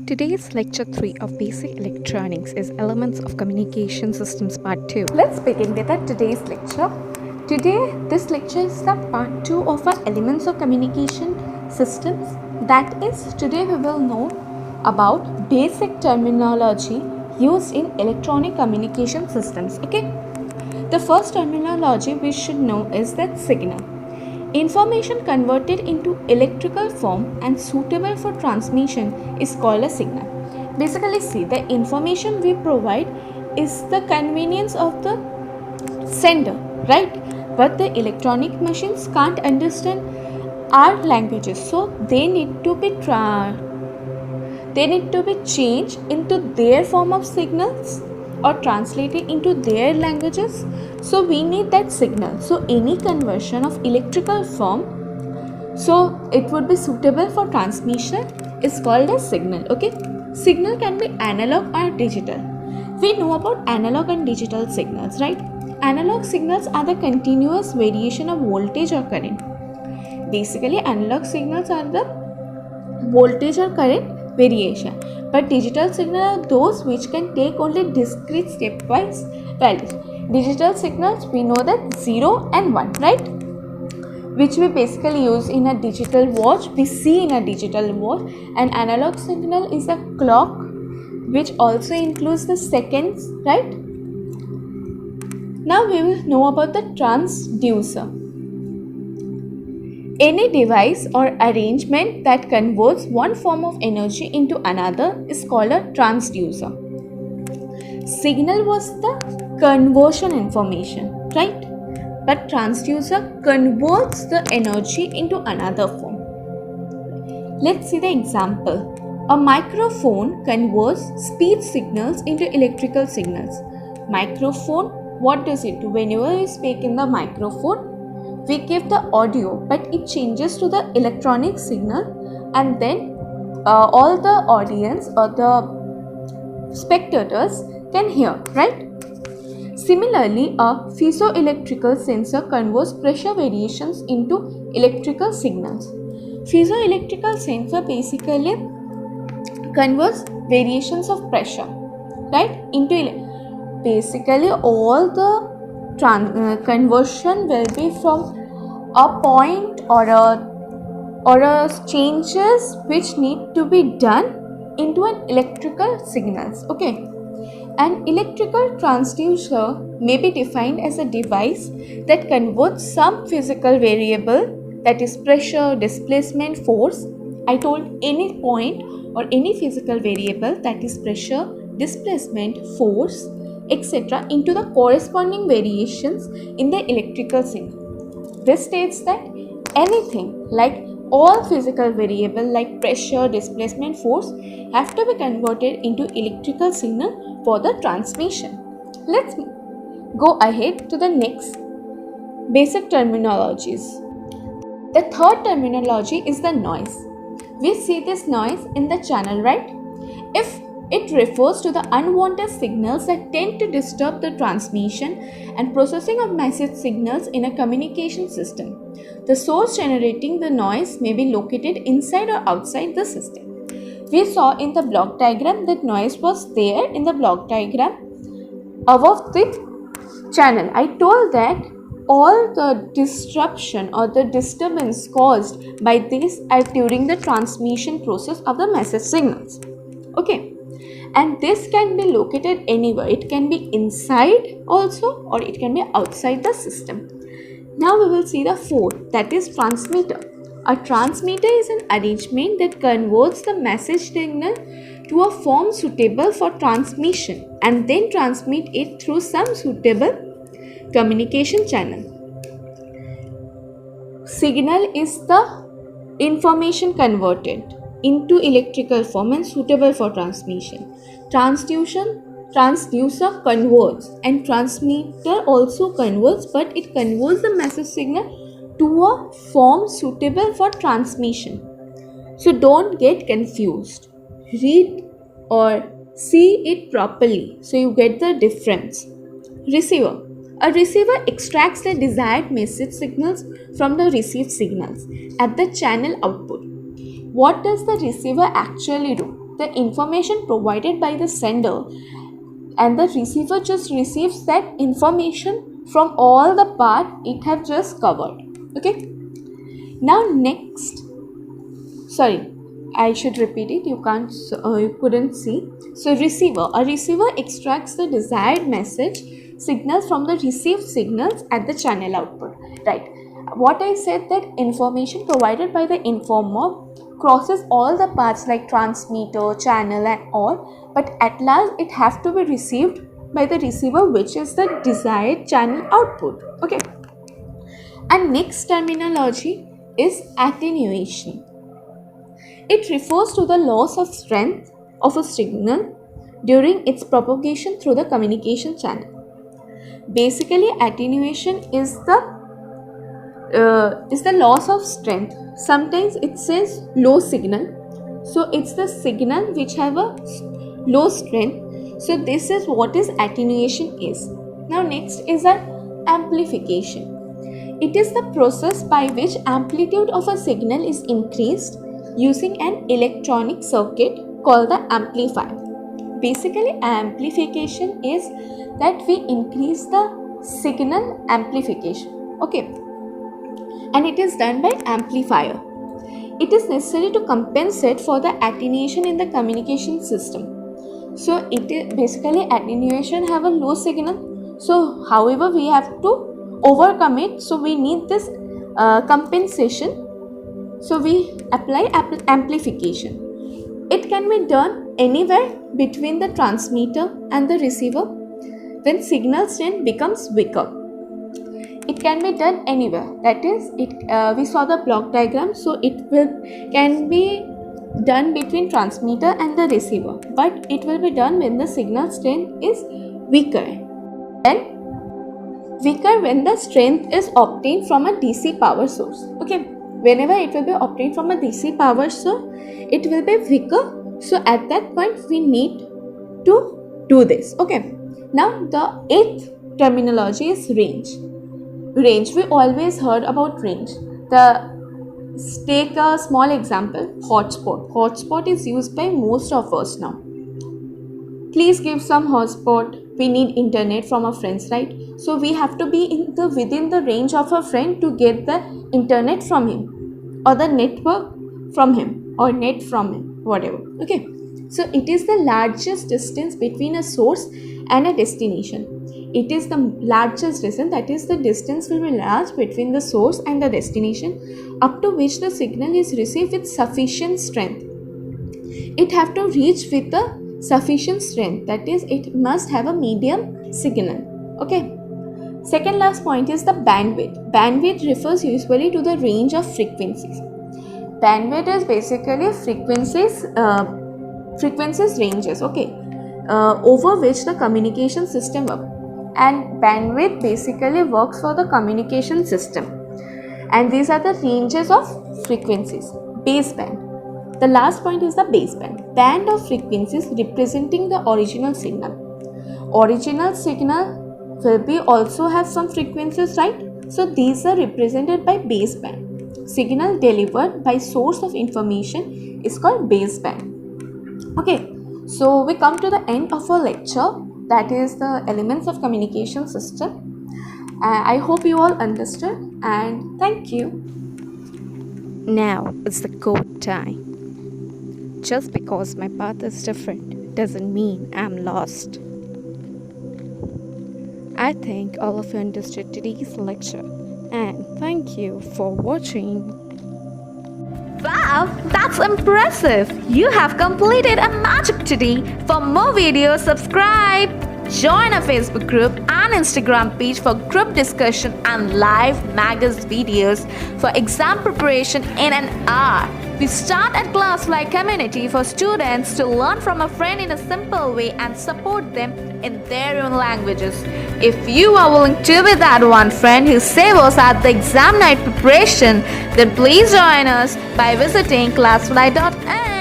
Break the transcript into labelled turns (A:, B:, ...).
A: Today's lecture 3 of Basic Electronics is Elements of Communication Systems Part 2. Let's begin with today's lecture. This lecture is the Part 2 of our Elements of Communication Systems. That is, today we will know about basic terminology used in electronic communication systems. Okay. The first terminology we should know is that signal. Information converted into electrical form and suitable for transmission is called a signal. Basically, see, the information we provide is the convenience of the sender, right? But the electronic machines can't understand our languages, so they need to be changed into their form of signals or translated into their languages. So we need that signal. So any conversion of electrical form, so it would be suitable for transmission, is called a signal. Okay, signal can be analog or digital. We know about analog and digital signals, right? Analog signals are the continuous variation of voltage or current. Basically, analog signals are the voltage or current variation, but digital signals are those which can take only discrete stepwise values. Digital signals, we know that 0 and 1, right, which we basically use in a digital watch, we see in a digital watch. An analog signal is a clock which also includes the seconds, right? Now we will know about the transducer. Any device or arrangement that converts one form of energy into another is called a transducer. Signal was the conversion information, right? But transducer converts the energy into another form. Let's see the example. A microphone converts speech signals into electrical signals. Microphone, what does it do? Whenever we speak in the microphone, we give the audio, but it changes to the electronic signal, and then all the audience or the spectators can hear, right? Similarly, a piezoelectrical sensor converts pressure variations into electrical signals. Piezoelectrical sensor basically converts variations of pressure, right, into basically all the conversion will be from a point or a changes which need to be done into an electrical signals. Okay, an electrical transducer may be defined as a device that converts some physical variable, that is pressure, displacement, force. I told any point or any physical variable, that is pressure, displacement, force, etc., into the corresponding variations in the electrical signal. This states that anything like all physical variables like pressure, displacement, force have to be converted into electrical signal for the transmission. Let's go ahead to the next basic terminologies. The third terminology is the noise. We see this noise in the channel, right? If it refers to the unwanted signals that tend to disturb the transmission and processing of message signals in a communication system. The source generating the noise may be located inside or outside the system. We saw in the block diagram that noise was there in the block diagram above the channel. I told that all the disruption or the disturbance caused by this are during the transmission process of the message signals. Okay. And this can be located anywhere. It can be inside also, or it can be outside the system. Now we will see the fourth, that is transmitter. A transmitter is an arrangement that converts the message signal to a form suitable for transmission and then transmit it through some suitable communication channel. Signal is the information converted into electrical form and suitable for transmission. Transducer converts, and transmitter also converts, but it converts the message signal to a form suitable for transmission. So don't get confused. Read or see it properly so you get the difference. Receiver. A receiver extracts the desired message signals from the received signals at the channel output. What does the receiver actually do? the information provided by the sender, and the receiver just receives that information from all the part it have just covered. Okay. Now next, sorry, I should repeat it. You couldn't see. So receiver. A receiver extracts the desired message signals from the received signals at the channel output. Right. What I said, that information provided by the informer crosses all the paths like transmitter, channel and all, but at last it have to be received by the receiver, which is the desired channel output. Okay. And next terminology is attenuation. It refers to the loss of strength of a signal during its propagation through the communication channel. Basically, attenuation is the loss of strength. Sometimes it says low signal, so it's the signal which have a low strength. So this is what is attenuation is. Now next is an amplification. It is the process by which amplitude of a signal is increased using an electronic circuit called the amplifier. Basically, amplification is that we increase the signal amplification. Okay. And it is done by amplifier. It is necessary to compensate for the attenuation in the communication system. So it is basically attenuation have a low signal. So however we have to overcome it. So we need this compensation. So we apply amplification. It can be done anywhere between the transmitter and the receiver when signal strength becomes weaker. It can be done anywhere. That is, we saw the block diagram. So it can be done between transmitter and the receiver, but it will be done when the signal strength is weaker. Then weaker when the strength is obtained from a DC power source. Okay. Whenever it will be obtained from a DC power source, it will be weaker. So at that point we need to do this. Okay. Now the eighth terminology is range. Range, we always heard about range. Take a small example, hotspot. Hotspot is used by most of us now. Please give some hotspot. We need internet from our friends, right? So we have to be within the range of a friend to get the internet from him, or the network from him, or net from him, whatever. Okay. So it is the largest distance between a source and a destination. It is the largest distance, that is the distance will be large between the source and the destination up to which the signal is received with sufficient strength. It have to reach with the sufficient strength, that is it must have a medium signal. Okay. Second last point is the bandwidth. Bandwidth refers usually to the range of frequencies. Bandwidth is basically frequencies ranges, okay, over which the communication system works. And bandwidth basically works for the communication system, and these are the ranges of frequencies. Baseband. The last point is the baseband. Band of frequencies representing the original signal. Original signal will be also have some frequencies, right? So these are represented by baseband. Signal delivered by source of information is called baseband. Okay, so we come to the end of our lecture, that is the elements of communication system. I hope you all understood, and thank you.
B: Now it's the code time. Just because my path is different doesn't mean I'm lost. I think all of you understood today's lecture, and thank you for watching.
C: Wow, that's impressive! You have completed a magic today. For more videos, subscribe. Join our Facebook group and Instagram page for group discussion and live Magus videos for exam preparation in an hour. We start a class-like community for students to learn from a friend in a simple way and support them in their own languages. If you are willing to be that one friend who saves us at the exam night preparation, then please join us by visiting classfly.in.